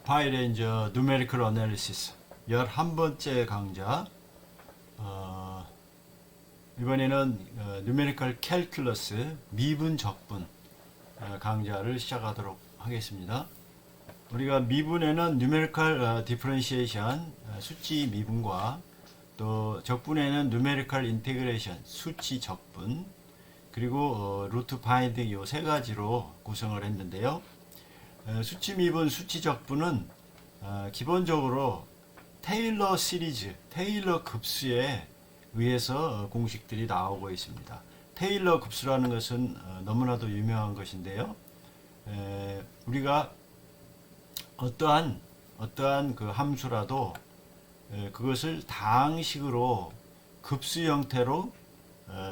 파이레인저 누메리컬 어널리시스 11번째 강좌. 이번에는 누메리컬 캘큘러스 미분 적분 강좌를 시작하도록 하겠습니다. 우리가 미분에는 누메리컬 디퍼런시에이션 수치 미분과 또 적분에는 누메리컬 인테그레이션 수치 적분, 그리고 루트 파인딩 이 세 가지로 구성을 했는데요. 수치 미분, 수치 적분은 기본적으로 테일러 시리즈, 테일러 급수에 의해서 공식들이 나오고 있습니다. 테일러 급수라는 것은 너무나도 유명한 것인데요. 우리가 어떠한 그 함수라도 그것을 다항식으로 급수 형태로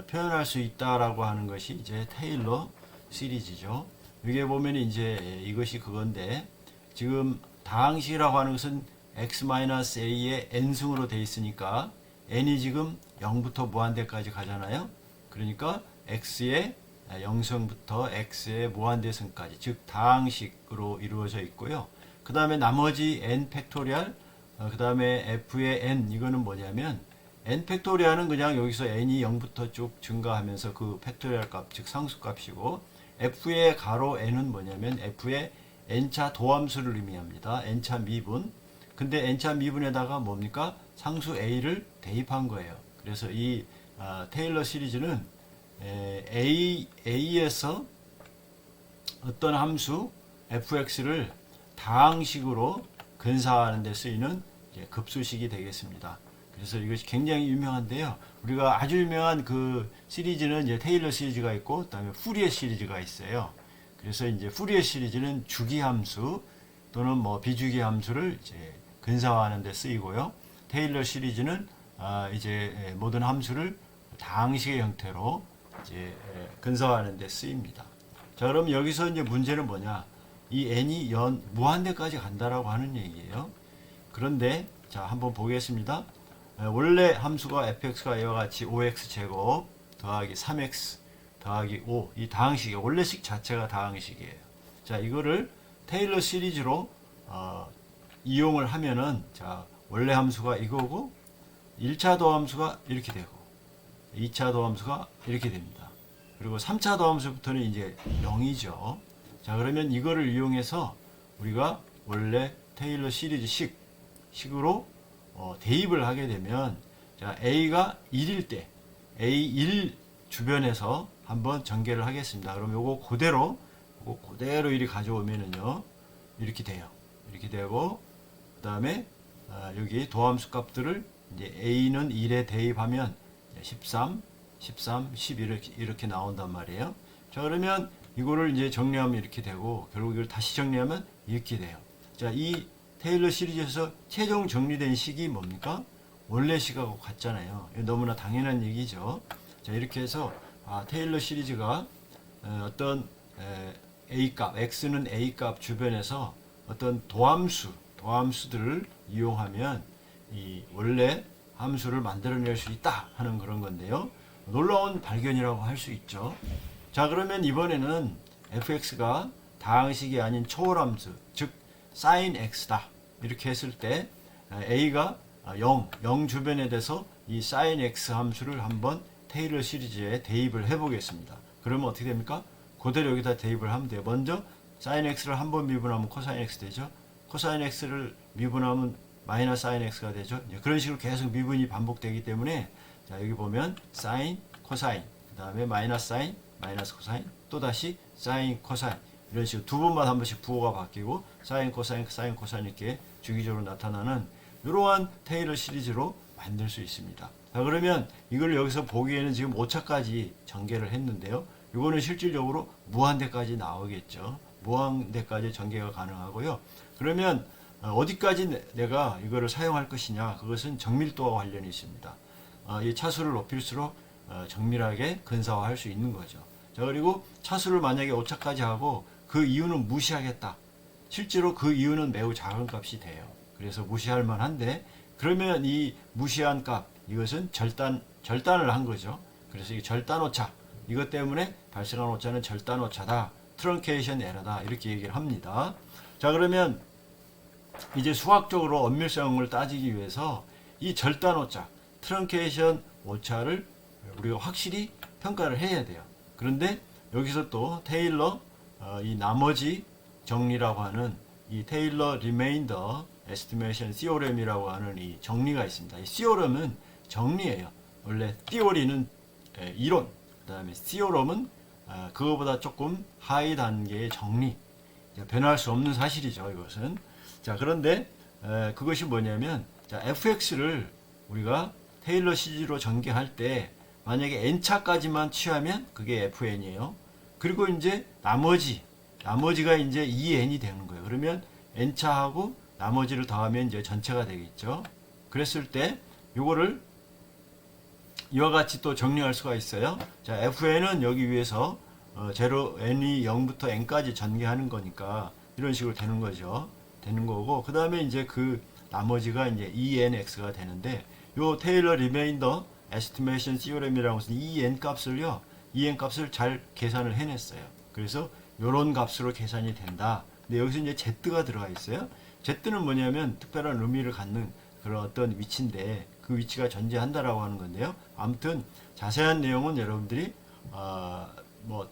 표현할 수 있다라고 하는 것이 이제 테일러 시리즈죠. 여기에 보면 이제 이것이 그건데, 지금 다항식이라고 하는 것은 x-a의 n승으로 되어 있으니까 n이 지금 0부터 무한대까지 가잖아요. 그러니까 x의 0승부터 x의 무한대승까지, 즉 다항식으로 이루어져 있고요. 그 다음에 나머지 n 팩토리얼, 그 다음에 f의 n, 이거는 뭐냐면 n 팩토리얼은 그냥 여기서 n이 0부터 쭉 증가하면서 그 팩토리얼 값, 즉 상수값이고, f의 가로 n은 뭐냐면 f의 n차 도함수를 의미합니다. n차 미분. 근데 n차 미분에다가 뭡니까? 상수 a를 대입한 거예요. 그래서 이 테일러 시리즈는 a에서 어떤 함수 fx를 다항식으로 근사화하는 데 쓰이는 급수식이 되겠습니다. 그래서 이것이 굉장히 유명한데요. 우리가 아주 유명한 그 시리즈는 이제 테일러 시리즈가 있고, 그다음에 푸리에 시리즈가 있어요. 그래서 이제 푸리에 시리즈는 주기 함수 또는 뭐 비주기 함수를 이제 근사화하는 데 쓰이고요. 테일러 시리즈는 이제 모든 함수를 다항식의 형태로 이제 근사화하는 데 쓰입니다. 자, 그럼 여기서 이제 문제는 뭐냐? 이 n이 무한대까지 간다라고 하는 얘기예요. 그런데 자, 한번 보겠습니다. 원래 함수가 fx가 이와 같이 5x제곱 더하기 3x 더하기 5, 이 다항식이에요. 원래식 자체가 다항식이에요. 자, 이거를 테일러 시리즈로 이용을 하면은, 자, 원래 함수가 이거고 1차 도함수가 이렇게 되고 2차 도함수가 이렇게 됩니다. 그리고 3차 도함수부터는 이제 0이죠. 자, 그러면 이거를 이용해서 우리가 원래 테일러 시리즈 식으로 대입을 하게 되면, 자, a가 1일 때 a1 주변에서 한번 전개를 하겠습니다. 그럼 요거 그대로 이리 가져오면은요, 이렇게 돼요. 이렇게 되고, 그 다음에 여기 도함수 값들을 이제 a는 1에 대입하면 13, 11 이렇게 나온단 말이에요. 자, 그러면 이거를 이제 정리하면 이렇게 되고, 결국 이걸 다시 정리하면 이렇게 돼요. 자, 이 테일러 시리즈에서 최종 정리된 식이 뭡니까? 원래 식하고 같잖아요. 너무나 당연한 얘기죠. 자, 이렇게 해서 테일러 시리즈가 어떤 a 값, x는 a 값 주변에서 어떤 도함수들을 이용하면 이 원래 함수를 만들어낼 수 있다 하는 그런 건데요. 놀라운 발견이라고 할 수 있죠. 자, 그러면 이번에는 fx가 다항식이 아닌 초월함수, 즉 sin x다 이렇게 했을 때 a가 0 주변에 대해서 이 sin x 함수를 한번 테일러 시리즈에 대입을 해 보겠습니다. 그러면 어떻게 됩니까? 그대로 여기다 대입을 하면 돼요. 먼저 sin x를 한번 미분하면 cos x 되죠. cos x를 미분하면 마이너스 sin x가 되죠. 그런 식으로 계속 미분이 반복되기 때문에, 자, 여기 보면 sin, cos, 그 다음에 마이너스 sin, 마이너스 cos, 또 다시 sin, cos, 이런 식으로 두 번마다 한 번씩 부호가 바뀌고 sin, cos, sin, cos 이렇게 주기적으로 나타나는 이러한 테일러 시리즈로 만들 수 있습니다. 자, 그러면 이걸 여기서 보기에는 지금 5차까지 전개를 했는데요. 이거는 실질적으로 무한대까지 나오겠죠. 무한대까지 전개가 가능하고요. 그러면 어디까지 내가 이거를 사용할 것이냐, 그것은 정밀도와 관련이 있습니다. 이 차수를 높일수록 정밀하게 근사화할 수 있는 거죠. 자, 그리고 차수를 만약에 5차까지 하고 그 이유는 무시하겠다. 실제로 그 이유는 매우 작은 값이 돼요. 그래서 무시할 만한데, 그러면 이 무시한 값, 이것은 절단을 한 거죠. 그래서 이 절단 오차, 이것 때문에 발생한 오차는 절단 오차다, 트렁케이션 에러다, 이렇게 얘기를 합니다. 자, 그러면 이제 수학적으로 엄밀성을 따지기 위해서 이 절단 오차, 트렁케이션 오차를 우리가 확실히 평가를 해야 돼요. 그런데 여기서 또 테일러 이 나머지 정리라고 하는 이 테일러 리메인더 에스티메이션 시오렘이라고 하는 이 정리가 있습니다. 이 시오렘은 정리예요. 원래 티오리는 이론, 그다음에 시오렘은 그거보다 조금 하위 단계의 정리. 변할 수 없는 사실이죠, 이것은. 자, 그런데 그것이 뭐냐면, 자, fx를 우리가 테일러 시리즈로 전개할 때 만약에 n차까지만 취하면 그게 fn이에요. 그리고 이제 나머지가 이제 2n이 되는 거예요. 그러면 n차하고 나머지를 더하면 이제 전체가 되겠죠. 그랬을 때 요거를 이와 같이 또 정리할 수가 있어요. 자, fn은 여기 위에서 0, n이 0부터 n까지 전개하는 거니까 이런 식으로 되는 거죠. 되는 거고, 그 다음에 이제 그 나머지가 이제 2nx가 되는데, 요 테일러 리메인더 에스티메이션 시오렘이라고 해서 2n 값을요, 2n 값을 잘 계산을 해냈어요. 그래서 요런 값으로 계산이 된다. 근데 여기서 이제 z가 들어가 있어요. z는 뭐냐면 특별한 의미를 갖는 그런 어떤 위치인데, 그 위치가 존재한다라고 하는 건데요. 아무튼 자세한 내용은 여러분들이 뭐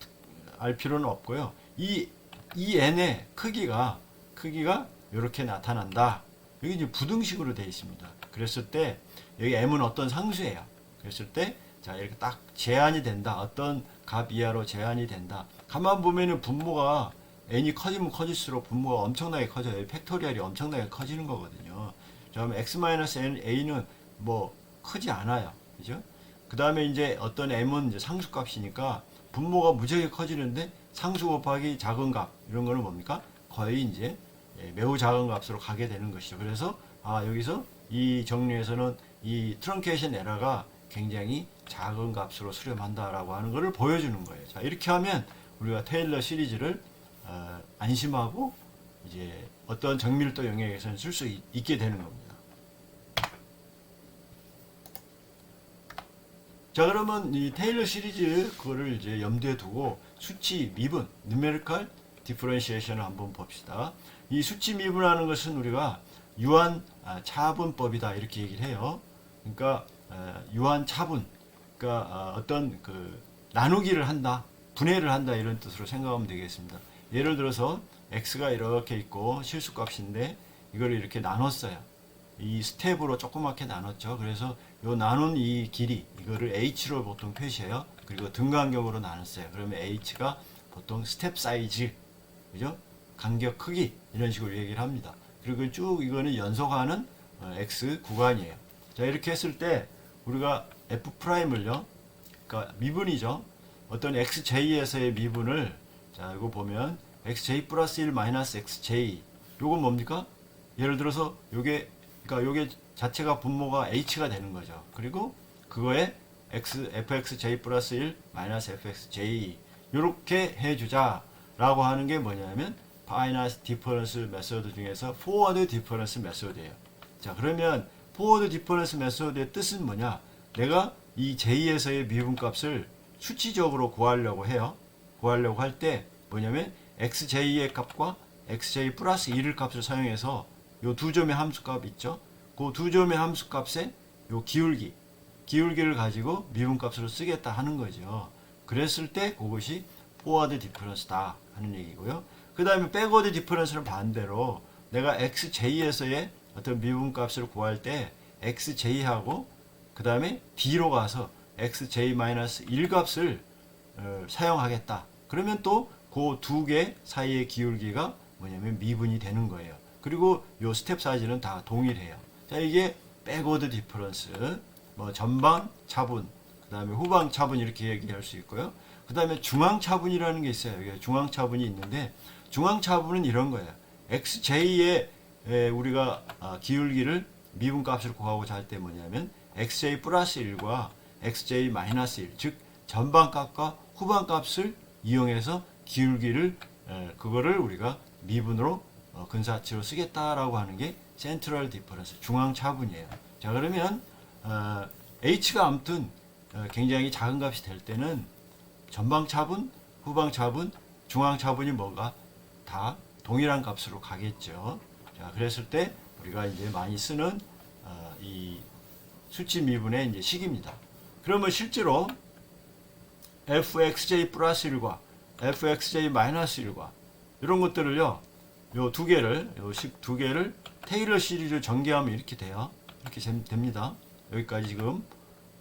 알 필요는 없고요. 이 n의 크기가 이렇게 나타난다. 여기 이제 부등식으로 되어 있습니다. 그랬을 때 여기 m은 어떤 상수예요. 그랬을 때 자, 이렇게 딱 제한이 된다. 어떤 값 이하로 제한이 된다. 가만 보면은 분모가 n이 커지면 커질수록 분모가 엄청나게 커져요. 팩토리얼이 엄청나게 커지는 거거든요. 자, 그럼 x-a는 뭐 크지 않아요. 그죠? 그 다음에 이제 어떤 m은 이제 상수값이니까 분모가 무지하게 커지는데 상수 곱하기 작은 값 이런 거는 뭡니까? 거의 이제 매우 작은 값으로 가게 되는 것이죠. 그래서 여기서 이 정리에서는 이 트렁케이션 에러가 굉장히 작은 값으로 수렴한다라고 하는 것을 보여주는 거예요. 자, 이렇게 하면 우리가 테일러 시리즈를 안심하고 이제 어떤 정밀도 영역에서는 쓸 수 있게 되는 겁니다. 자, 그러면 이 테일러 시리즈 그거를 이제 염두에 두고 수치 미분, numerical differentiation을 한번 봅시다. 이 수치 미분하는 것은 우리가 유한 차분법이다 이렇게 얘기를 해요. 그러니까 유한 차분, 그러니까 어떤 그 나누기를 한다, 분해를 한다 이런 뜻으로 생각하면 되겠습니다. 예를 들어서 x가 이렇게 있고 실수값인데 이걸 이렇게 나눴어요. 이 스텝으로 조그맣게 나눴죠. 그래서 요 나눈 이 길이 이거를 h로 보통 표시해요. 그리고 등간격으로 나눴어요. 그러면 h가 보통 스텝 사이즈, 그죠? 간격 크기 이런 식으로 얘기를 합니다. 그리고 쭉 이거는 연속하는 x 구간이에요. 자, 이렇게 했을 때 우리가 f'을요, 그러니까 미분이죠. 어떤 xj에서의 미분을, 자, 이거 보면 xj 플러스 1 마이너스 xj, 요건 뭡니까? 예를 들어서 그러니까 요게 자체가 분모가 h가 되는 거죠. 그리고 그거에 fxj 플러스 1 마이너스 fxj 요렇게 해주자 라고 하는 게 뭐냐면 파이너스 디퍼런스 메소드 중에서 포워드 디퍼런스 메소드예요. 자, 그러면 포워드 디퍼런스 메소드의 뜻은 뭐냐? 내가 이 j에서의 미분값을 수치적으로 구하려고 해요. 구하려고 할 때 뭐냐면 xj의 값과 xj 플러스 1을 값을 사용해서 요 두 점의 함수값 있죠? 그 두 점의 함수값에 요 기울기를 가지고 미분값으로 쓰겠다 하는 거죠. 그랬을 때 그것이 포워드 디퍼런스다 하는 얘기고요. 그 다음에 백워드 디퍼런스는 반대로 내가 xj에서의 어떤 미분값을 구할 때 xj하고 그 다음에 d로 가서 xj-1 값을 사용하겠다. 그러면 또 그 두 개 사이의 기울기가 뭐냐면 미분이 되는 거예요. 그리고 요 스텝 사이즈는 다 동일해요. 자, 이게 백워드 디퍼런스, 뭐 전방 차분, 그 다음에 후방 차분 이렇게 얘기할 수 있고요. 그 다음에 중앙 차분이라는 게 있어요. 여기 중앙 차분이 있는데 중앙 차분은 이런 거예요. xj의 우리가 기울기를 미분값으로 구하고자 할 때 뭐냐면 xj 플러스 1과 xj 마이너스 1, 즉 전방값과 후방값을 이용해서 기울기를 그거를 우리가 미분으로 근사치로 쓰겠다라고 하는 게 센트럴 디퍼런스, 중앙 차분이에요. 자, 그러면 h가 아무튼 굉장히 작은 값이 될 때는 전방 차분, 후방 차분, 중앙 차분이 뭐가 다 동일한 값으로 가겠죠. 자, 자, 그랬을 때 우리가 이제 많이 쓰는 이 수치 미분의 이제 식입니다. 그러면 실제로 fxj 플러스 1과 fxj 마이너스 1과 이런 것들을요, 요 두 개를, 요 식 두 개를 테일러 시리즈 전개하면 이렇게 돼요. 이렇게 됩니다. 여기까지 지금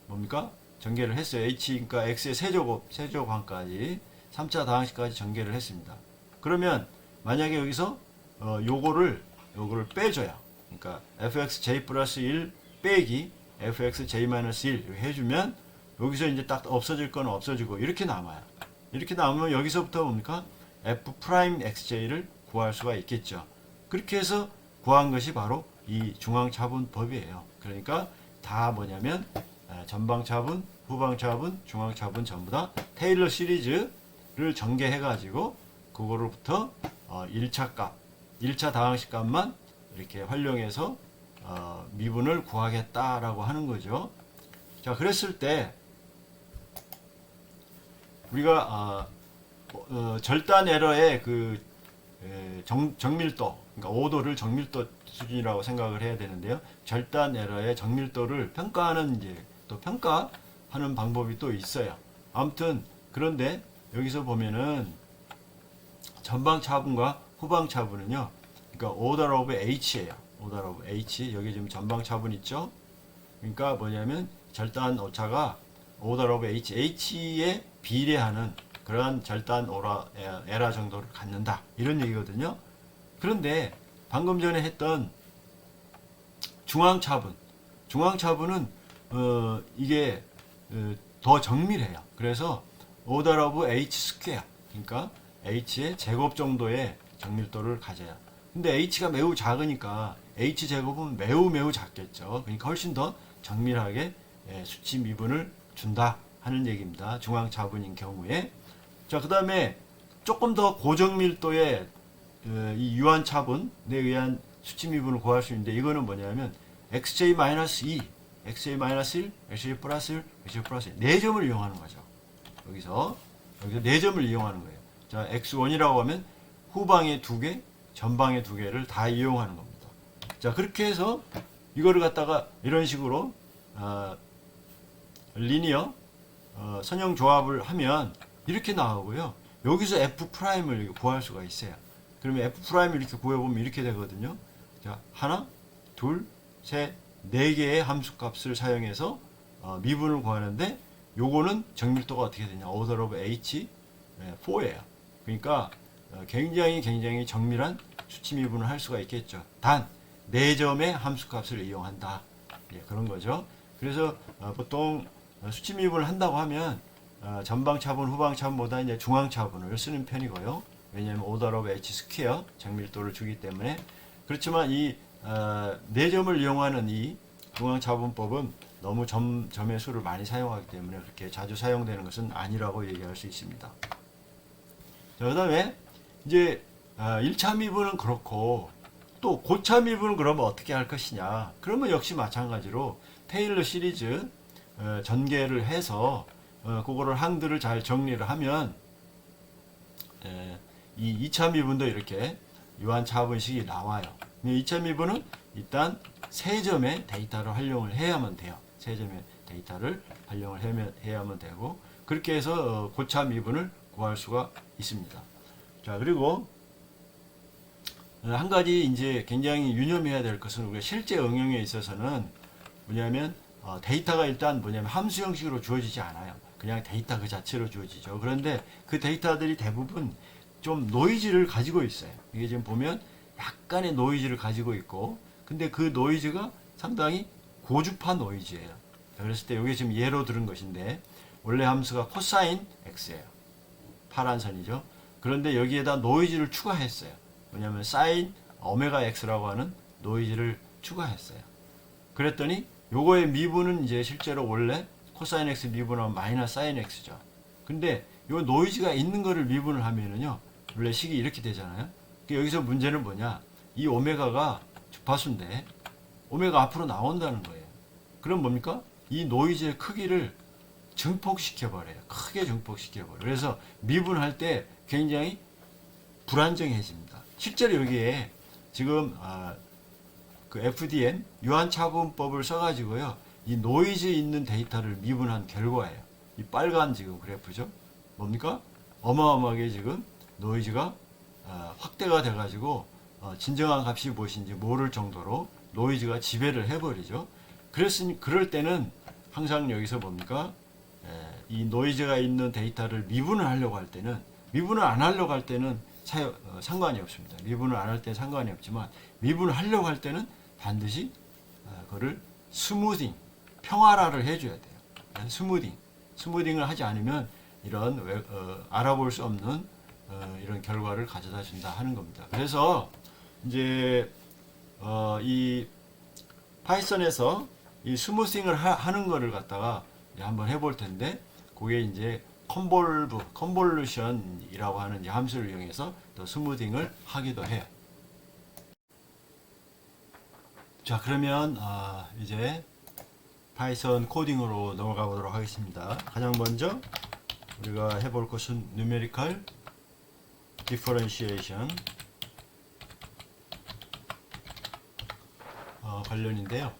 뭡니까? 전개를 했어요. h, 그러니까 x의 세제곱항까지 3차 다항식까지 전개를 했습니다. 그러면 만약에 여기서 요거를 빼줘요. 그러니까 fxj 플러스 1 빼기 fxj 마이너스 1 해주면 여기서 이제 딱 없어질 건 없어지고 이렇게 남아요. 이렇게 남으면 여기서부터 뭡니까? f 프라임 xj를 구할 수가 있겠죠. 그렇게 해서 구한 것이 바로 이 중앙차분법이에요. 그러니까 다 뭐냐면 전방차분, 후방차분, 중앙차분 전부 다 테일러 시리즈를 전개해 가지고 그거로부터 1차 값, 1차 다항식 값만 이렇게 활용해서 미분을 구하겠다라고 하는 거죠. 자, 그랬을 때 우리가 절단 에러의 그 정밀도, 그러니까 오도를 정밀도 수준이라고 생각을 해야 되는데요. 절단 에러의 정밀도를 평가하는 이제 또 평가하는 방법이 또 있어요. 아무튼 그런데 여기서 보면은 전방 차분과 후방 차분은요, 그러니까 order of h예요. order of h. 여기 지금 전방 차분 있죠. 그러니까 뭐냐면 절단 오차가 order of h에 비례하는 그러한 절단 에라 정도를 갖는다, 이런 얘기거든요. 그런데 방금 전에 했던 중앙차분은 이게 더 정밀해요. 그래서 order of h 스퀘어, 그러니까 h의 제곱 정도의 정밀도를 가져요. 근데 h가 매우 작으니까 h 제곱은 매우 작겠죠. 그러니까 훨씬 더 정밀하게 수치 미분을 준다 하는 얘기입니다. 중앙차분인 경우에. 자, 그 다음에 조금 더 고정밀도의 이 유한차분에 의한 수치 미분을 구할 수 있는데, 이거는 뭐냐면 xj-2, xj-1, xj 플러스 1, xj 플러스 1 4점을 이용하는 거죠. 여기서 4점을 이용하는 거예요. 자, x1이라고 하면 후방에 2개, 전방에 2개를 다 이용하는 겁니다. 자, 그렇게 해서 이거를 갖다가 이런 식으로 리니어 선형 조합을 하면 이렇게 나오고요. 여기서 f'을 구할 수가 있어요. 그러면 f'을 이렇게 구해보면 이렇게 되거든요. 자, 하나, 둘, 셋, 네 개의 함수값을 사용해서 미분을 구하는데, 요거는 정밀도가 어떻게 되냐? order of h4예요. 그러니까 굉장히 정밀한 수치 미분을 할 수가 있겠죠. 단 4점의 함수값을 이용한다. 예, 그런 거죠. 그래서 보통 수치 미분을 한다고 하면 전방 차분, 후방 차분보다 이제 중앙 차분을 쓰는 편이고요. 왜냐하면 order of h 스퀘어 정밀도를 주기 때문에. 그렇지만 이 4점을 이용하는 이 중앙 차분법은 너무 점의 수를 많이 사용하기 때문에 그렇게 자주 사용되는 것은 아니라고 얘기할 수 있습니다. 자, 그 다음에 이제 1차 미분은 그렇고, 또 고차 미분은 그러면 어떻게 할 것이냐? 그러면 역시 마찬가지로 테일러 시리즈 전개를 해서 그거를 항들을 잘 정리를 하면 이 2차 미분도 이렇게 유한차분식이 나와요. 2차 미분은 일단 3점의 데이터를 활용을 해야만 돼요. 3점의 데이터를 활용을 해야만 되고, 그렇게 해서 고차 미분을 구할 수가 있습니다. 자, 그리고 한 가지 이제 굉장히 유념해야 될 것은, 우리가 실제 응용에 있어서는 뭐냐면 데이터가 일단 뭐냐면 함수 형식으로 주어지지 않아요. 그냥 데이터 그 자체로 주어지죠. 그런데 그 데이터들이 대부분 좀 노이즈를 가지고 있어요. 이게 지금 보면 약간의 노이즈를 가지고 있고, 근데 그 노이즈가 상당히 고주파 노이즈예요. 자, 그랬을 때 이게 지금 예로 들은 것인데, 원래 함수가 코사인 x예요. 파란 선이죠. 그런데 여기에다 노이즈를 추가했어요. 왜냐하면 사인 오메가 x라고 하는 노이즈를 추가했어요. 그랬더니 요거의 미분은 이제 실제로 원래 코사인 x 미분하면 마이너스 사인 x죠. 근데 요 노이즈가 있는 거를 미분을 하면은요, 원래 식이 이렇게 되잖아요. 여기서 문제는 뭐냐? 이 오메가가 주파수인데 오메가 앞으로 나온다는 거예요. 그럼 뭡니까? 이 노이즈의 크기를 증폭시켜버려요. 크게 증폭시켜버려요. 그래서 미분할 때 굉장히 불안정해집니다. 실제로 여기에 지금 그 FDM 유한차분법을 써가지고요, 이 노이즈 있는 데이터를 미분한 결과예요. 이 빨간 지금 그래프죠. 뭡니까? 어마어마하게 지금 노이즈가 확대가 돼가지고 진정한 값이 무엇인지 모를 정도로 노이즈가 지배를 해버리죠. 그럴 때는 항상 여기서 뭡니까? 이 노이즈가 있는 데이터를 미분을 하려고 할 때는, 미분을 안 하려고 할 때는 상관이 없습니다. 미분을 안 할 때는 상관이 없지만, 미분을 하려고 할 때는 반드시 그거를 스무딩, 평활화를 해줘야 돼요. 스무딩을 하지 않으면 이런 알아볼 수 없는 이런 결과를 가져다 준다 하는 겁니다. 그래서 이제 이 파이썬에서 이 스무싱을 하는 거를 갖다가 한번 해볼 텐데, 그게 이제 컨볼루션이라고 하는 함수를 이용해서 또 스무딩을 하기도 해요. 자, 그러면 이제 파이썬 코딩으로 넘어가 보도록 하겠습니다. 가장 먼저 우리가 해볼 것은 numerical differentiation 관련인데요.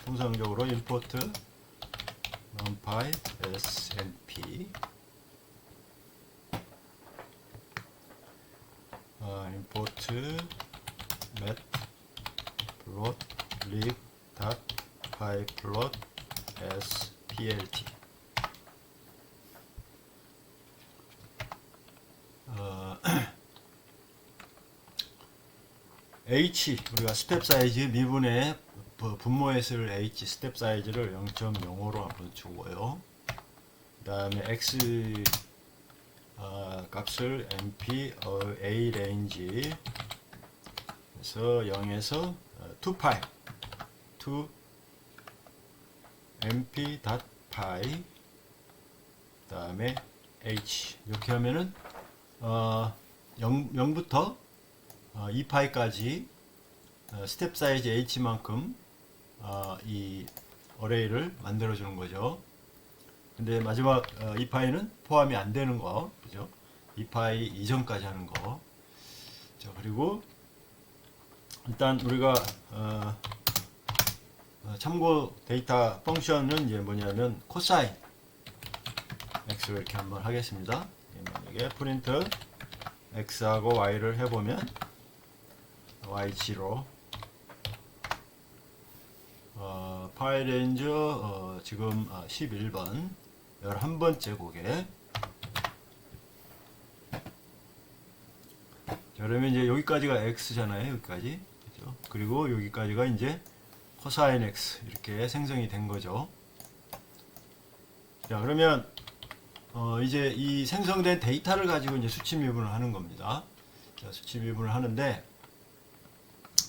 통상적으로 import numpy smp import matplotlib.pyplot splt H, 우리가 스텝 사이즈 미분의 분모에 쓸 H 스텝 사이즈를 0.05로 한번 주고요. 그 다음에 X 값을 MP A 레인지 에서 0에서 2파이 to mp.py 그 다음에 H 이렇게 하면은 0부터 2파이까지 스텝 사이즈 H만큼 이 어레이를 만들어 주는 거죠. 근데 마지막 2파이는 포함이 안 되는 거, 그죠? 2파이 이전까지 하는 거. 자, 그리고 일단 우리가 참고 데이터 펑션은 이제 뭐냐면 코사인 x를 이렇게 한번 하겠습니다. 만약에 프린트 x하고 y를 해보면 y0 파일 레인저 지금 11번 11번째 곡에, 자, 그러면 이제 여기까지가 x잖아요. 여기까지, 그죠? 그리고 여기까지가 이제 코사인 x 이렇게 생성이 된 거죠. 자, 그러면 이제 이 생성된 데이터를 가지고 이제 수치 미분을 하는 겁니다. 자, 수치 미분을 하는데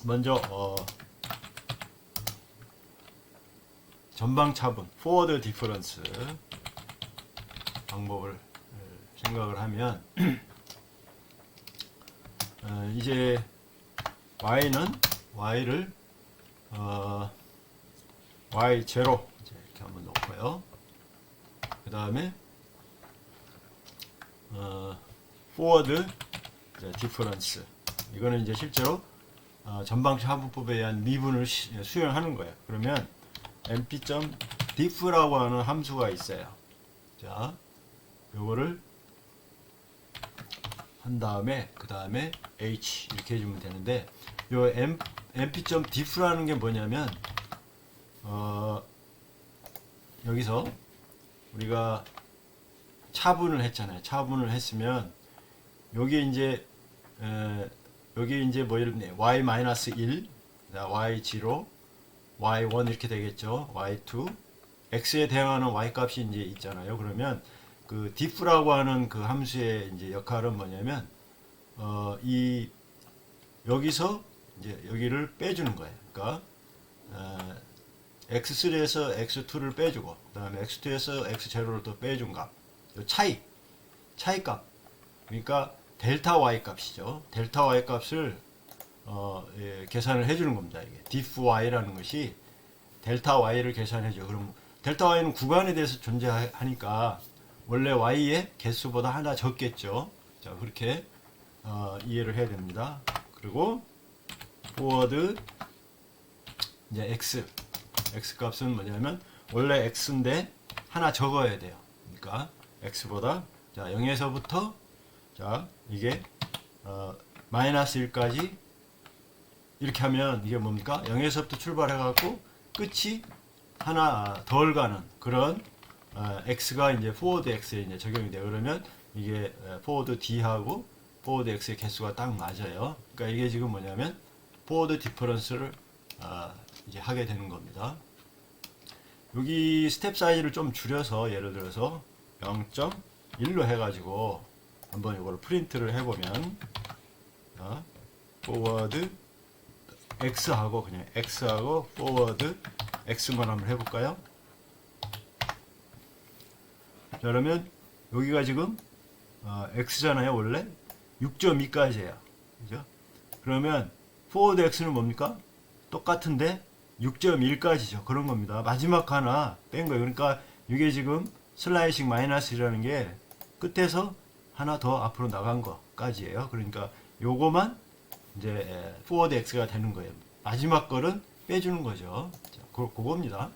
먼저 전방 차분 forward difference 방법을 생각을 하면 이제 y를 y0 이렇게 한번 놓고요. 그 다음에 forward difference, 이거는 이제 실제로 전방 차분법에 의한 미분을 수행하는 거예요. 그러면 mp.diff라고 하는 함수가 있어요. 자, 요거를 한 다음에 그 다음에 h 이렇게 해주면 되는데, 요 mp.diff라는 게 뭐냐면 여기서 우리가 차분을 했잖아요. 차분을 했으면 여기 이제 뭐 이런 y-1, y0, y1 이렇게 되겠죠. y2, x에 대응하는 y 값이 이제 있잖아요. 그러면 그 diff라고 하는 그 함수의 이제 역할은 뭐냐면 여기서 이제 여기를 빼주는 거예요. 그러니까 x3에서 x2를 빼주고, 그다음에 x2에서 x0를 또 빼준 값, 차이 값, 그러니까 델타 y 값이죠. 델타 y 값을 계산을 해주는 겁니다. 이게 diff y라는 것이 델타 y를 계산해줘. 그럼 델타 y는 구간에 대해서 존재하니까 원래 y의 개수보다 하나 적겠죠. 자, 그렇게 이해를 해야 됩니다. 그리고 forward 이제 x 값은 뭐냐면 원래 x인데 하나 적어야 돼요. 그러니까 x보다 자 0에서부터 자 이게 마이너스 1까지 이렇게 하면 이게 뭡니까? 0에서부터 출발해 갖고 끝이 하나 덜 가는 그런 x가 이제 forward x에 이제 적용이 돼요. 그러면 이게 forward d하고 forward x의 개수가 딱 맞아요. 그러니까 이게 지금 뭐냐면 forward difference를 이제 하게 되는 겁니다. 여기 스텝 사이즈를 좀 줄여서 예를 들어서 0.1로 해가지고 한번 이걸 프린트를 해보면 forward x하고 그냥 x하고 forward x만 한번 해볼까요? 자, 그러면 여기가 지금 x잖아요. 원래 6.2까지예요. 그죠? 그러면 forward x는 뭡니까? 똑같은데 6.1까지죠. 그런 겁니다. 마지막 하나 뺀 거예요. 그러니까 이게 지금 슬라이싱 마이너스라는 게 끝에서 하나 더 앞으로 나간 거까지예요. 그러니까 요거만 이제 forward x가 되는 거예요. 마지막 거는 빼주는 거죠. 자, 그겁니다.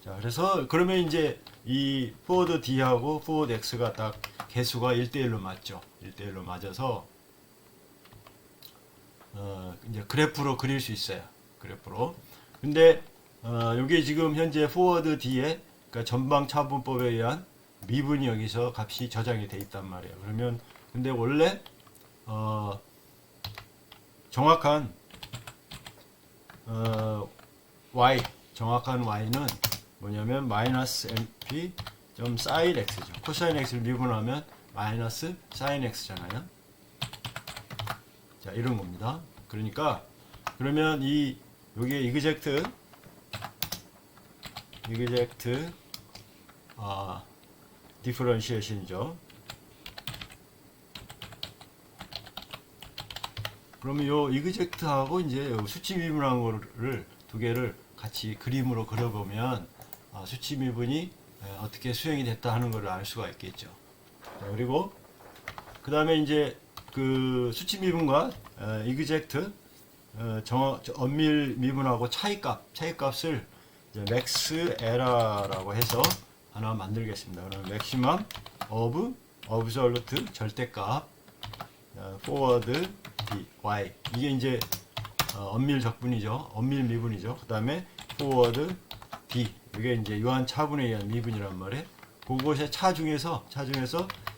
자, 그래서 그러면 이제 이 forward d하고 forward x가 딱 개수가 1대1로 맞죠. 1대1로 맞아서 이제 그래프로 그릴 수 있어요. 그래프로. 근데 이게 지금 현재 forward d에 그러니까 전방 차분법에 의한 미분이 여기서 값이 저장이 돼 있단 말이에요. 그러면 근데 원래 정확한 정확한 y는 뭐냐면 마이너스 np 점 sin x죠. 코사인 x를 미분하면 마이너스 sin x잖아요. 자, 이런 겁니다. 그러니까 그러면 요게 exact differentiation이죠. 그러면 요 exact하고 이제 수치 미분한 거를 두 개를 같이 그림으로 그려보면 수치 미분이 어떻게 수행이 됐다 하는 것을 알 수가 있겠죠. 자, 그리고 그 다음에 이제 그 수치 미분과 exact 엄밀 미분하고 차이값을 이제 max error라고 해서 하나 만들겠습니다. 그러면 maximum of absolute 절대값 forward y 이게 이제 엄밀 적분이죠. 엄밀 미분이죠. 그 다음에 forward d 이게 이제 유한 차분에 의한 미분이란 말이에요. 그것의 차 중에서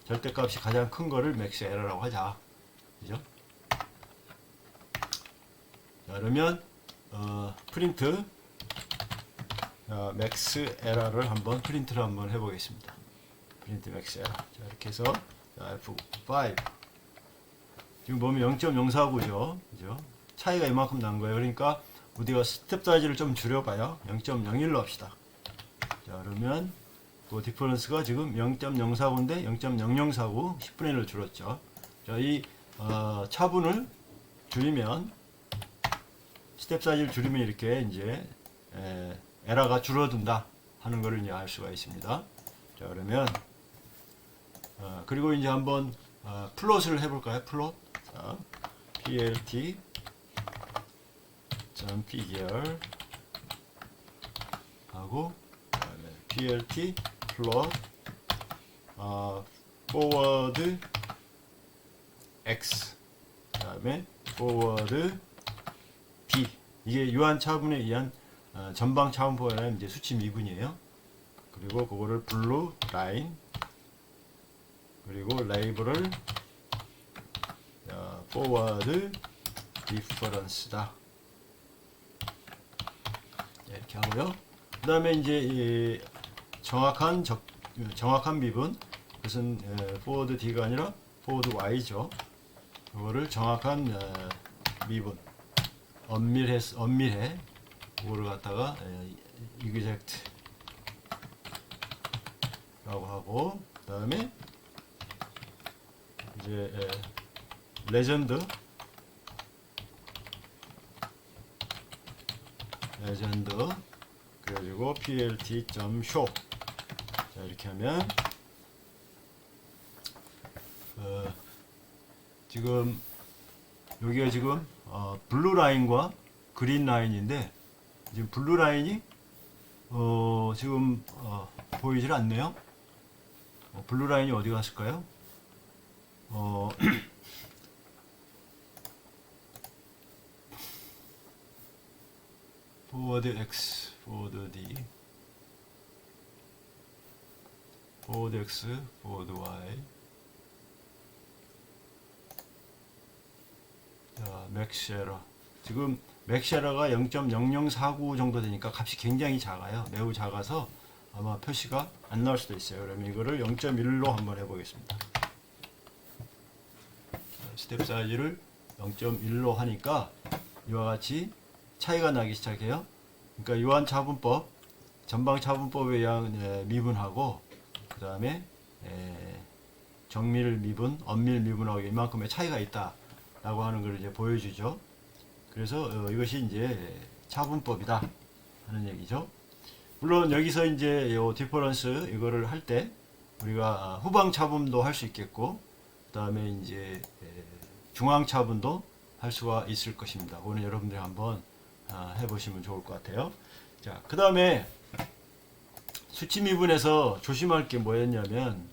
절대값이 가장 큰 거를 max error라고 하자. 그죠? 자, 그러면 프린트 max error를 한번 프린트를 한번 해보겠습니다. 프린트 max error. 자, 이렇게 해서 F5 지금 보면 0.049죠. 그죠? 차이가 이만큼 난 거예요. 그러니까 우리가 스텝 사이즈를 좀 줄여봐요. 0.01로 합시다. 자, 그러면 그 디퍼런스가 지금 0.049인데 0.0049 10분의 1로 줄었죠. 자, 이 차분을 줄이면 스텝 사이즈를 줄이면 이렇게 이제 에러가 줄어든다 하는 것을 이제 알 수가 있습니다. 자, 그러면 그리고 이제 한번 플롯을 해볼까요? 플롯. 자, plt figure 하고 plt plot forward x 그다음에 forward d 이게 유한 차분에 의한 전방 차분법에 의한 이제 수치 미분이에요. 그리고 그거를 블루 라인 그리고 레이블을 forward difference다. 이렇게 하고요. 그 다음에 이제 이 정확한 미분 그것은 forward d가 아니라 forward y죠. 그거를 정확한 미분 엄밀해 그거를 갖다가 exact 라고 하고 그 다음에 이제 레전드 그래가지고 plt.show 자, 이렇게 하면 지금 여기가 지금 블루 라인과 그린 라인인데 지금 블루 라인이 지금 보이질 않네요. 블루 라인이 어디 갔을까요? 포워드 X, 포워드 D, 포워드 X, 포워드 Y. 자, 맥쉐라. 지금 맥쉐라가 0.0049 정도 되니까 값이 굉장히 작아요. 매우 작아서 아마 표시가 안 나올 수도 있어요. 그러면 이거를 0.1로 한번 해보겠습니다. 스텝 사이즈를 0.1로 하니까 이와 같이 차이가 나기 시작해요. 그러니까 유한 차분법, 전방 차분법에 의한 미분하고 그 다음에 정밀 미분, 엄밀 미분하고 이만큼의 차이가 있다라고 하는 걸 이제 보여주죠. 그래서 이것이 이제 차분법이다 하는 얘기죠. 물론 여기서 이제 요 디퍼런스 이거를 할 때 우리가 후방 차분도 할 수 있겠고 그 다음에 이제 중앙 차분도 할 수가 있을 것입니다. 그거는 여러분들이 한번 해보시면 좋을 것 같아요. 자, 그 다음에 수치 미분에서 조심할 게 뭐였냐면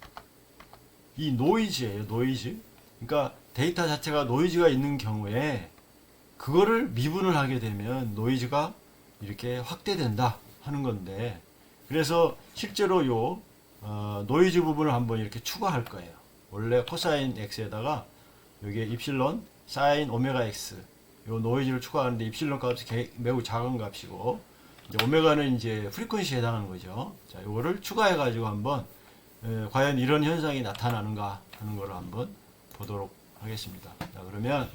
이 노이즈예요. 노이즈. 그러니까 데이터 자체가 노이즈가 있는 경우에 그거를 미분을 하게 되면 노이즈가 이렇게 확대된다 하는 건데, 그래서 실제로 요 노이즈 부분을 한번 이렇게 추가할 거예요. 원래 코사인 x에다가 여기에 입실론 사인 오메가 x 요 노이즈를 추가하는데 입실론 값이 매우 작은 값이고 이제 오메가는 이제 프리퀀시에 해당하는 거죠. 자, 요거를 추가해 가지고 한번 과연 이런 현상이 나타나는가 하는 거를 한번 보도록 하겠습니다. 자, 그러면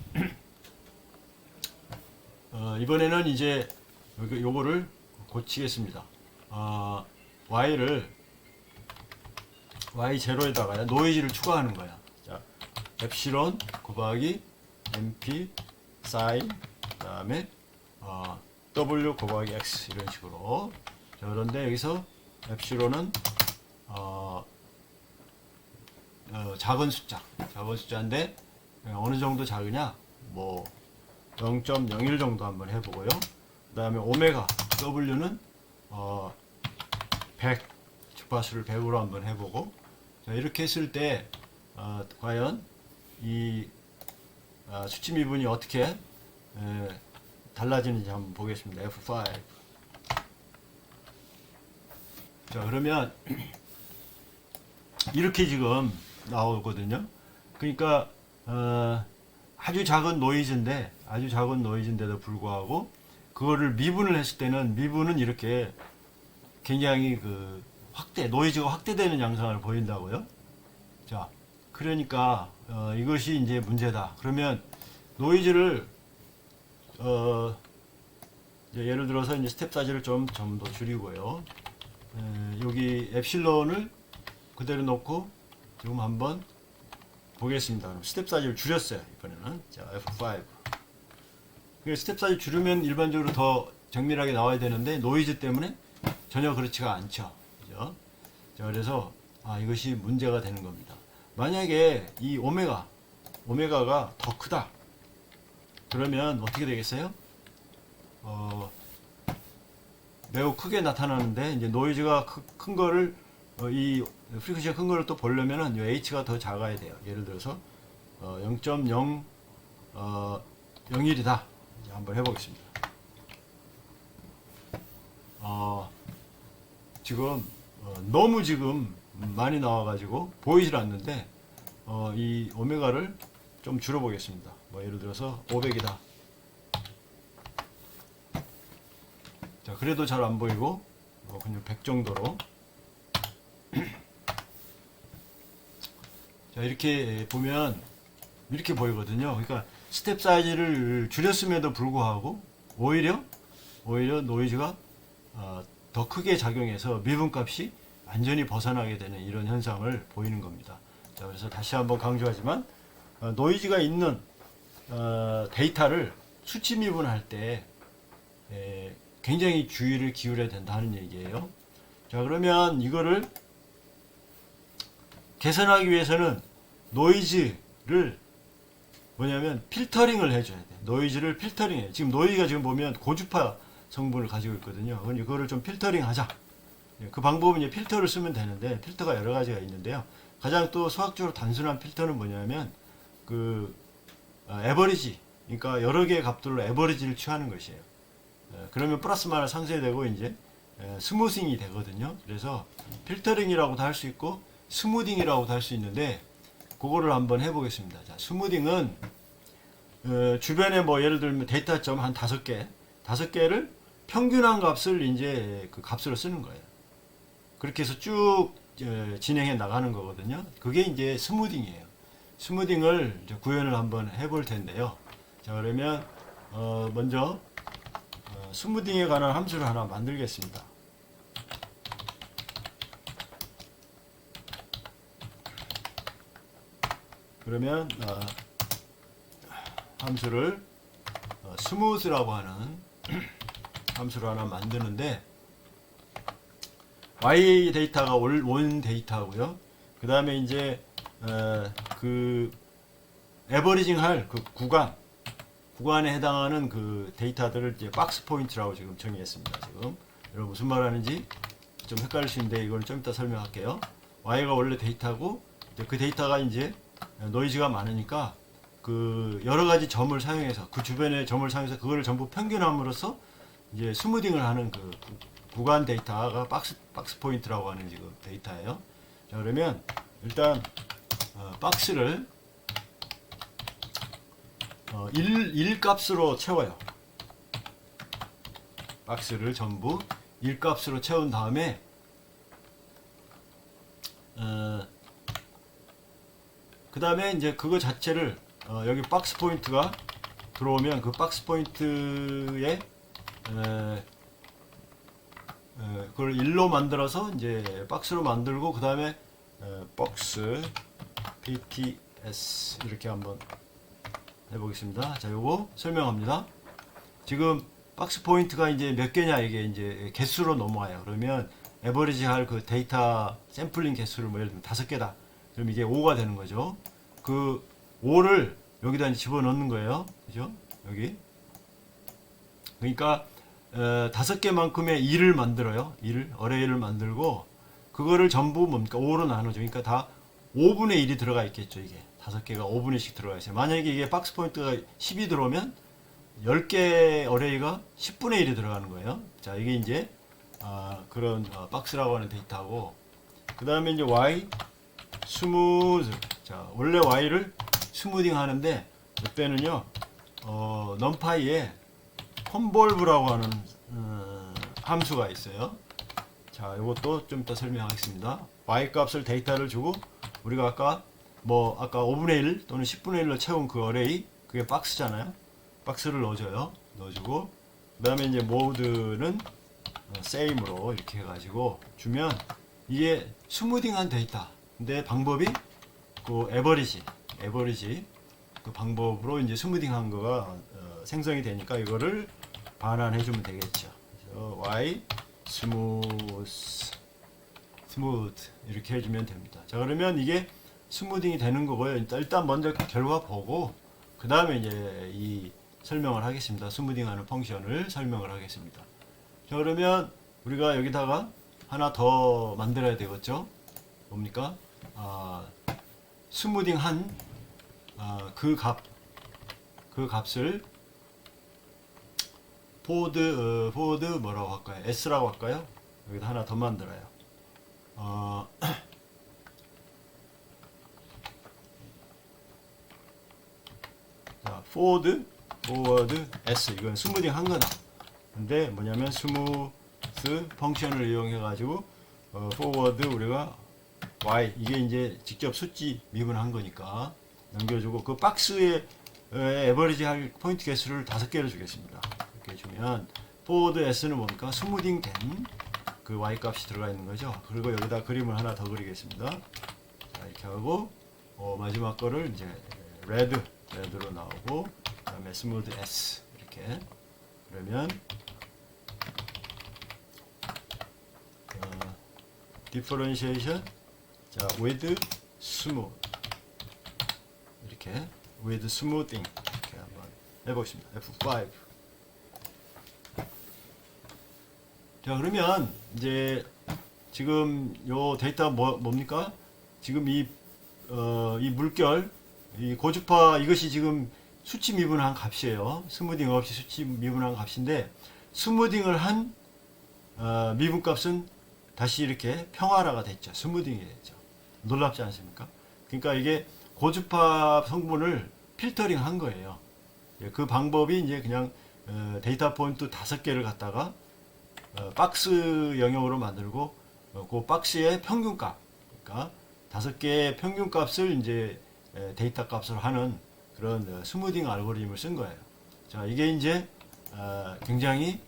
이번에는 이제 요거를 고치겠습니다. y를 y0에다가 노이즈를 추가하는 거야. 자, 엡실론 곱하기 mp 사인 그다음에 w 곱하기 x 이런 식으로. 자, 그런데 여기서 엡실론은 작은 숫자인데 어느 정도 작으냐? 뭐 0.01 정도 한번 해보고요. 그 다음에 오메가 w는 100 주파수를 100으로 한번 해보고. 자, 이렇게 했을 때 과연 이 수치 미분이 어떻게 달라지는지 한번 보겠습니다. F5. 자, 그러면 이렇게 지금 나오거든요. 그러니까 아주 작은 노이즈인데도 불구하고 그거를 미분을 했을 때는 미분은 이렇게 굉장히 노이즈가 확대되는 양상을 보인다고요. 자, 그러니까 이것이 이제 문제다. 그러면 노이즈를 예를 들어서 이제 스텝 사이즈를 좀 더 줄이고요. 여기 엡실론을 그대로 놓고 지금 한번 보겠습니다. 그럼 스텝 사이즈를 줄였어요. 이번에는 자, F5. 스텝 사이즈 줄이면 일반적으로 더 정밀하게 나와야 되는데 노이즈 때문에 전혀 그렇지가 않죠. 그죠? 자, 그래서 이것이 문제가 되는 겁니다. 만약에 이 오메가가 더 크다. 그러면 어떻게 되겠어요? 매우 크게 나타나는데 이제 노이즈가 큰 거를 이 프리퀀시가 큰 거를 또 보려면은 이 h가 더 작아야 돼요. 예를 들어서 0.001이다. 한번 해보겠습니다. 지금 너무 지금 많이 나와가지고 보이질 않는데 이 오메가를 좀 줄여보겠습니다. 뭐 예를 들어서 500이다. 자, 그래도 잘 안 보이고 그냥 100 정도로. 자, 이렇게 보면 이렇게 보이거든요. 그러니까 스텝 사이즈를 줄였음에도 불구하고 오히려 노이즈가 더 크게 작용해서 미분값이 완전히 벗어나게 되는 이런 현상을 보이는 겁니다. 자, 그래서 다시 한번 강조하지만 노이즈가 있는 데이터를 수치 미분할 때 굉장히 주의를 기울여야 된다는 얘기예요. 자, 그러면 이거를 개선하기 위해서는 노이즈를 뭐냐면 필터링을 해줘야 돼. 노이즈를 필터링해. 지금 노이즈가 지금 보면 고주파 성분을 가지고 있거든요. 그거를 좀 필터링 하자. 그 방법은 이제 필터를 쓰면 되는데, 필터가 여러 가지가 있는데요. 가장 또 수학적으로 단순한 필터는 뭐냐면 에버리지, 그러니까 여러 개의 값들로 에버리지를 취하는 것이에요. 그러면 플러스 마이너스 상쇄되고 이제 스무싱이 되거든요. 그래서 필터링이라고도 할 수 있고 스무딩이라고도 할 수 있는데, 그거를 한번 해보겠습니다. 자, 스무딩은 주변에 뭐 예를 들면 데이터점 한 5개를 평균한 값을 이제 그 값으로 쓰는 거예요. 그렇게 해서 쭉 진행해 나가는 거거든요. 그게 이제 스무딩이에요. 스무딩을 이제 구현을 한번 해볼 텐데요. 자, 그러면 먼저 스무딩에 관한 함수를 하나 만들겠습니다. 그러면 함수를 스무스라고 하는 함수를 하나 만드는데, y 데이터가 온 데이터고요. 그 다음에 이제 그 에버리징 할 그 구간에 해당하는 그 데이터들을 이제 박스 포인트라고 지금 정의했습니다. 지금 여러분 무슨 말 하는지 좀 헷갈릴 수 있는데 이걸 좀 이따 설명할게요. y가 원래 데이터고, 그 데이터가 이제 노이즈가 많으니까 그 여러 가지 점을 사용해서, 그 주변의 점을 사용해서 그거를 전부 평균함으로써 이제 스무딩을 하는 그 구간 데이터가 박스 포인트라고 하는 지금 데이터예요. 자, 그러면 일단 박스를 1 값으로 채워요. 박스를 전부 1 값으로 채운 다음에 그 다음에 이제 그거 자체를 여기 박스 포인트가 들어오면 그 박스 포인트에 그걸 1로 만들어서 이제 박스로 만들고, 그 다음에 박스 pts 이렇게 한번 해보겠습니다. 자, 요거 설명합니다. 지금 박스 포인트가 이제 몇 개냐, 이게 이제 개수로 넘어와요. 그러면 에버리지 할 그 데이터 샘플링 개수를 뭐 예를 들면 5개다. 그럼 이게 5가 되는 거죠. 그 5를 여기다 이제 집어넣는 거예요. 그죠? 여기. 그러니까 5개만큼의 2를 만들어요. 2를, 어레이를 만들고, 그거를 전부 뭡니까? 5로 나누죠. 그러니까 다 5분의 1이 들어가 있겠죠. 이게 5개가 5분의 1씩 들어가 있어요. 만약에 이게 박스 포인트가 10이 들어오면 10개 어레이가 10분의 1이 들어가는 거예요. 자, 이게 이제 그런 박스라고 하는 데이터고, 그 다음에 이제 y 스무드. 자, 원래 y를 스무딩 하는데 이때는요 numPy에 컨볼브라고 하는 함수가 있어요. 자, 이것도 좀 이따 설명하겠습니다. y 값을 데이터를 주고, 우리가 아까 5분의 1 또는 10분의 1로 채운 그 어레이, 그게 박스잖아요. 박스를 넣어주고, 그 다음에 이제 모드는 same으로 이렇게 해가지고 주면 이게 스무딩한 데이터. 근데 방법이 그 에버리지 그 방법으로 이제 스무딩한 거가 생성이 되니까 이거를 반환해 주면 되겠죠. 그래서 y 스무드 이렇게 해주면 됩니다. 자, 그러면 이게 스무딩이 되는 거고요. 일단 먼저 결과 보고 그 다음에 이제 이 설명을 하겠습니다. 스무딩하는 펑션을 설명을 하겠습니다. 자, 그러면 우리가 여기다가 하나 더 만들어야 되겠죠. 뭡니까? 스무딩한 그 값을 포워드 뭐라고 할까요? S라고 할까요? 여기다 하나 더 만들어요. 자, 포워드 S, 이건 스무딩 한 거다. 근데 뭐냐면 스무스 펑션을 이용해 가지고 포워드 우리가 y, 이게 이제 직접 수치 미분한 거니까 넘겨주고, 그 박스에 에버리지 할 포인트 개수를 5개를 주겠습니다. 이렇게 주면 포워드 S는 뭡니까? 스무딩 된 그 y 값이 들어가 있는 거죠. 그리고 여기다 그림을 하나 더 그리겠습니다. 자, 이렇게 하고 마지막 거를 이제 레드로 나오고, 그 다음에 스무드 S 이렇게. 그러면 differentiation, 자, with smooth 이렇게 with smoothing 이렇게 한번 해보겠습니다. F5. 자, 그러면 이제 지금 요 데이터 뭡니까? 지금 이 물결, 이 고주파 이것이 지금 수치 미분한 값이에요. 스무딩 없이 수치 미분한 값인데, 스무딩을 한 미분값은 다시 이렇게 평화라가 됐죠. 스무딩이 됐죠. 놀랍지 않습니까? 그러니까 이게 고주파 성분을 피터링 한 거예요. 그 방법이 이제 그냥 데이터 포인트 5개를 갖다가 박스 영역으로 만들고 그 박스의 평균값, 그러니까 5개의 평균값을 이제 데이터 값으로 하는 그런 스무딩 알고리즘을 쓴 거예요. 자, 이게 이제 굉장히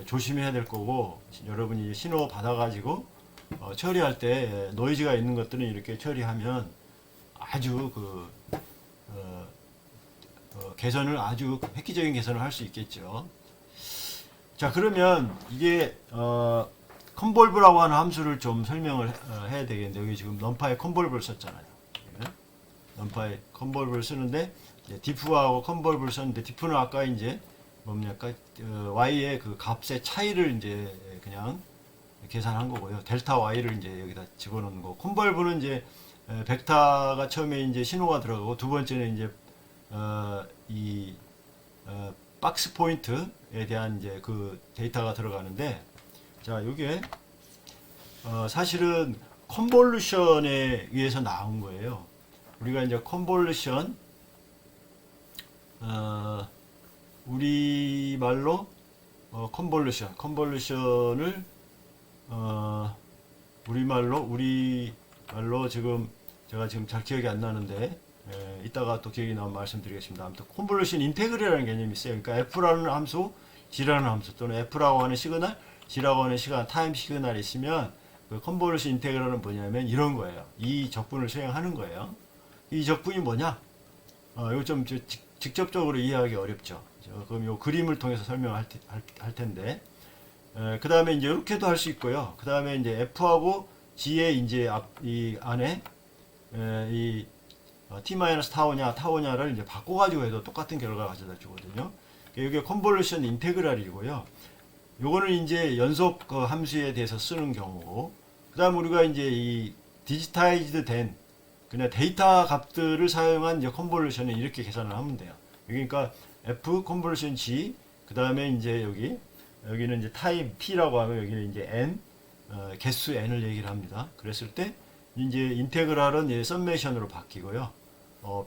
조심해야 될 거고, 여러분이 신호 받아가지고 처리할 때 노이즈가 있는 것들은 이렇게 처리하면 아주 개선을 아주 획기적인 개선을 할 수 있겠죠. 자, 그러면 이게 컨볼브라고 하는 함수를 좀 설명을 해야 되겠는데, 여기 지금 넘파에 컨볼브를 썼잖아요. 넘파에 컨볼브를 쓰는데 diff하고 컨볼브를 썼는데, diff는 아까 이제 뭡니까 y의 그 값의 차이를 이제 그냥 계산한 거고요. 델타 y를 이제 여기다 집어넣는 거. 컨볼브는 이제 벡터가 처음에 이제 신호가 들어가고, 두 번째는 이제 이 박스 포인트에 대한 이제 그 데이터가 들어가는데, 자, 이게 사실은 컨볼루션에 의해서 나온 거예요. 우리가 이제 컨볼루션, 우리말로 컨볼루션을 우리말로 지금 제가 지금 잘 기억이 안 나는데, 이따가 또 기억이 나면 말씀드리겠습니다. 아무튼 컨볼루션 인테그럴이라는 개념이 있어요. 그러니까 f라는 함수, g라는 함수, 또는 f라고 하는 시그널, g라고 하는 시간, 타임 시그널이 있으면 그 컨볼루션 인테그럴은 뭐냐면 이런 거예요. 이 적분을 수행하는 거예요. 이 적분이 뭐냐? 이거 좀 직접적으로 이해하기 어렵죠. 그럼 이 그림을 통해서 설명할 텐데, 그 다음에 이제 이렇게도 할 수 있고요. 그 다음에 이제 f하고 g의 이제 이 안에 이 t-타오냐를 이제 바꿔가지고 해도 똑같은 결과를 가져다 주거든요. 이게 컨볼루션 인테그랄이고요. 요거는 이제 연속 함수에 대해서 쓰는 경우고, 그 다음 우리가 이제 이 디지타이즈드 된 그냥 데이터 값들을 사용한 이제 컨볼루션은 이렇게 계산을 하면 돼요. 그러니까 f 컨볼루션 g, 그 다음에 이제 여기는 이제 타입 t라고 하면 여기는 이제 n, 개수 n을 얘기를 합니다. 그랬을 때 이제 인테그랄은 이제 썸메이션으로 바뀌고요.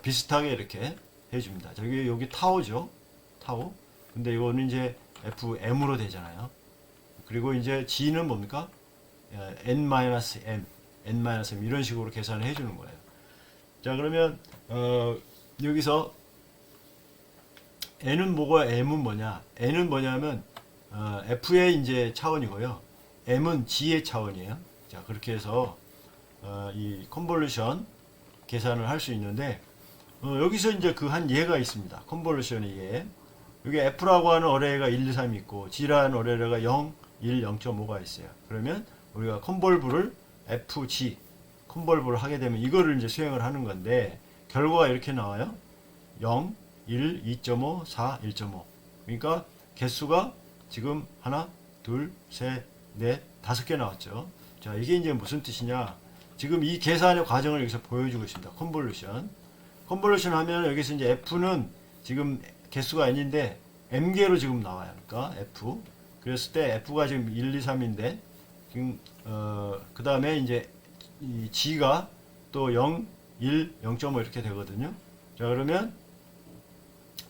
비슷하게 이렇게 해줍니다. 여기 타오죠. 타오. 근데 이거는 이제 fm으로 되잖아요. 그리고 이제 g는 뭡니까? n-m, n-m 이런 식으로 계산을 해주는 거예요. 자, 그러면 여기서 n은 뭐고 m은 뭐냐? n은 뭐냐면 f의 이제 차원이고요. m은 g의 차원이에요. 자, 그렇게 해서 이 컨볼루션 계산을 할 수 있는데, 여기서 이제 그 한 예가 있습니다. 컨볼루션의 예. 여기 f라고 하는 어레이가 1, 2, 3이 있고 g라는 어레이가 0, 1, 0.5가 있어요. 그러면 우리가 컨볼브를 fg 컨볼브를 하게 되면 이거를 이제 수행을 하는 건데, 결과가 이렇게 나와요. 0, 1, 2.5, 4, 1.5. 그러니까 개수가 지금 하나, 둘, 셋, 넷, 5개 나왔죠. 자, 이게 이제 무슨 뜻이냐? 지금 이 계산의 과정을 여기서 보여주고 있습니다. 컨볼루션 하면 여기서 이제 f는 지금 개수가 n인데 m개로 지금 나와요. 그러니까 f. 그랬을 때 f가 지금 1, 2, 3인데 지금 그 다음에 이제 이 g가 또 0, 1, 0.5 이렇게 되거든요. 자, 그러면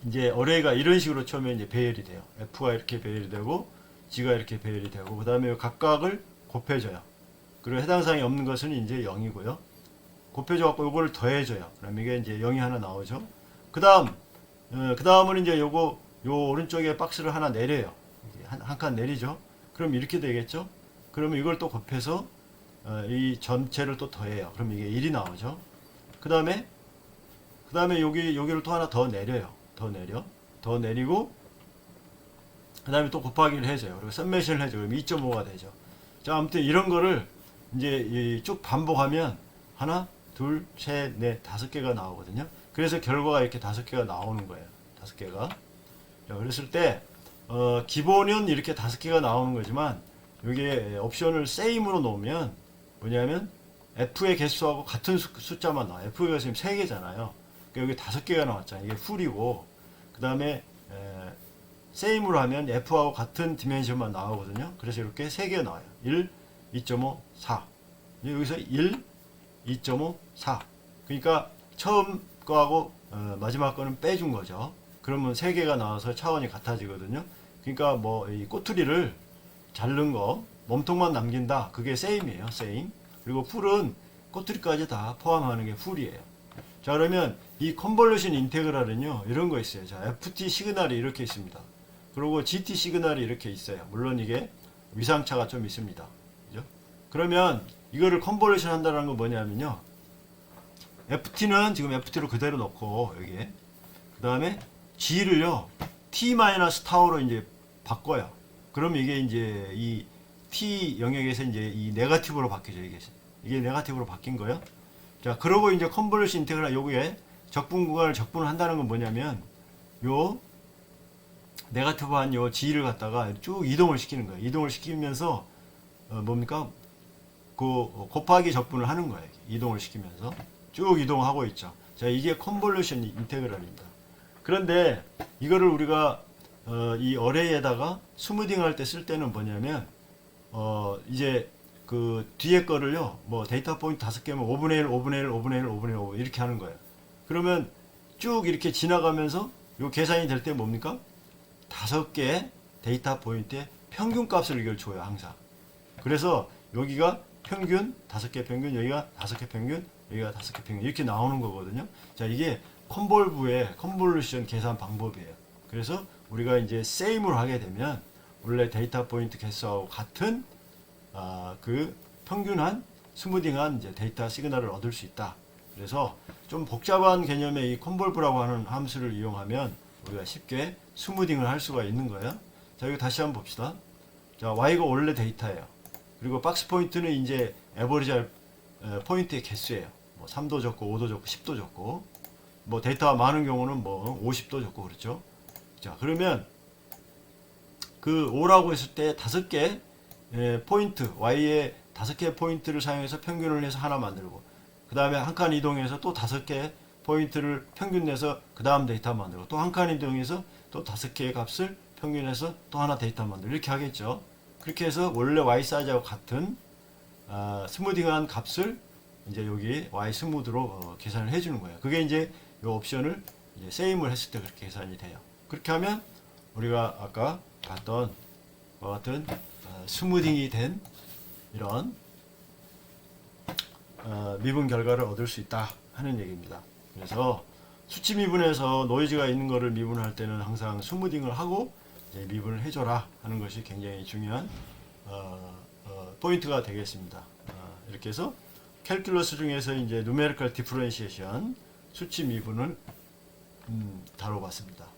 이제 어레이가 이런 식으로 처음에 이제 배열이 돼요. f가 이렇게 배열이 되고 g가 이렇게 배열이 되고, 그 다음에 각각을 곱해줘요. 그리고 해당 사항이 없는 것은 이제 0이고요. 곱해줘 갖고 요거를 더해줘요. 그럼 이게 이제 0이 하나 나오죠. 그 다음은 이제 요 오른쪽에 박스를 하나 내려요. 한 칸 내리죠. 그럼 이렇게 되겠죠. 그러면 이걸 또 곱해서 이 전체를 또 더해요. 그럼 이게 1이 나오죠. 그 다음에 여기를 또 하나 더 내려요. 더 내리고, 그 다음에 또 곱하기를 해줘요. 그리고 썸메이션을 해줘요. 그럼 2.5가 되죠. 자, 아무튼 이런 거를 이제 쭉 반복하면 하나, 둘, 셋, 넷, 5개가 나오거든요. 그래서 결과가 이렇게 5개가 나오는 거예요. 5개가. 자, 그랬을 때 기본은 이렇게 5개가 나오는 거지만 여기에 옵션을 same으로 놓으면 뭐냐면 F의 개수하고 같은 숫자만 나와요. F가 지금 3개잖아요. 그러니까 여기 5개가 나왔잖아요. 이게 풀이고 그 다음에 same으로 하면 F하고 같은 디멘션만 나오거든요. 그래서 이렇게 3개 나와요. 1, 2.5, 4. 여기서 1, 2.5, 4. 그러니까 처음 거하고 마지막 거는 빼준 거죠. 그러면 3개가 나와서 차원이 같아지거든요. 그러니까 뭐 이 꼬투리를 자른 거 몸통만 남긴다. 그게 same이에요. same. 그리고 풀은 꼬투리까지 다 포함하는 게 풀이에요. 자, 그러면 이 컨볼루션 인테그랄은요 이런 거 있어요. 자, FT 시그널이 이렇게 있습니다. 그리고 GT 시그널이 이렇게 있어요. 물론 이게 위상차가 좀 있습니다. 그죠? 그러면 이거를 컨볼루션 한다는 건 뭐냐면요. FT는 지금 FT로 그대로 넣고 여기에 그 다음에 G를요 T-타우로 이제 바꿔요. 그럼 이게 이제 이 T 영역에서 이제 이 네거티브로 바뀌죠. 이게 네거티브로 바뀐 거예요. 자, 그러고 이제 컨볼루션 인테그랄 요게 적분 구간을 적분을 한다는 건 뭐냐면 요 네거티브한 요 G를 갖다가 쭉 이동을 시키는 거예요. 이동을 시키면서 뭡니까? 그 곱하기 적분을 하는 거예요. 이동을 시키면서 쭉 이동하고 있죠. 자, 이게 컨볼루션 인테그랄입니다. 그런데 이거를 우리가 이 어레이에다가 스무딩 할 때 쓸 때는 뭐냐면 이제 그 뒤에 거를요 뭐 데이터 포인트 5개면 5분의 1, 5분의 1, 5분의 1, 5분의 1, 5 이렇게 하는 거예요. 그러면 쭉 이렇게 지나가면서 요 계산이 될 때 뭡니까? 5개의 데이터 포인트의 평균 값을 이걸 줘요, 항상. 그래서 여기가 평균, 5개 평균, 여기가 5개 평균, 여기가 5개 평균, 이렇게 나오는 거거든요. 자, 이게 컨볼브의 컨볼루션 계산 방법이에요. 그래서 우리가 이제 same을 하게 되면 원래 데이터 포인트 개수하고 같은 그 평균한 스무딩한 이제 데이터 시그널을 얻을 수 있다. 그래서 좀 복잡한 개념의 이 컨볼브라고 하는 함수를 이용하면 우리가 쉽게 스무딩을 할 수가 있는 거예요. 자, 이거 다시 한번 봅시다. 자, y가 원래 데이터예요. 그리고 박스 포인트는 이제 에버리지 포인트의 개수예요. 뭐 3도 적고 5도 적고 10도 적고 뭐 데이터가 많은 경우는 뭐 50도 적고 그렇죠. 자, 그러면 그 5라고 했을 때 5개 포인트 y의 5개 포인트를 사용해서 평균을 해서 하나 만들고 그 다음에 한 칸 이동해서 또 5개 포인트를 평균 내서 그 다음 데이터 만들고 또 한 칸 이동해서 또 5개의 값을 평균해서 또 하나 데이터 만들고 이렇게 하겠죠. 그렇게 해서 원래 y 사이즈하고 같은 스무딩한 값을 이제 여기 y 스무드로 계산을 해주는 거예요. 그게 이제 이 옵션을 이제 same을 했을 때 그렇게 계산이 돼요. 그렇게 하면 우리가 아까 봤던 것 같은 스무딩이 된 이런 미분 결과를 얻을 수 있다 하는 얘기입니다. 그래서 수치 미분에서 노이즈가 있는 거를 미분할 때는 항상 스무딩을 하고 이제 미분을 해줘라 하는 것이 굉장히 중요한 포인트가 되겠습니다. 이렇게 해서 캘큘러스 중에서 이제 누메리컬 디퍼런시에이션 수치 미분을 다뤄봤습니다.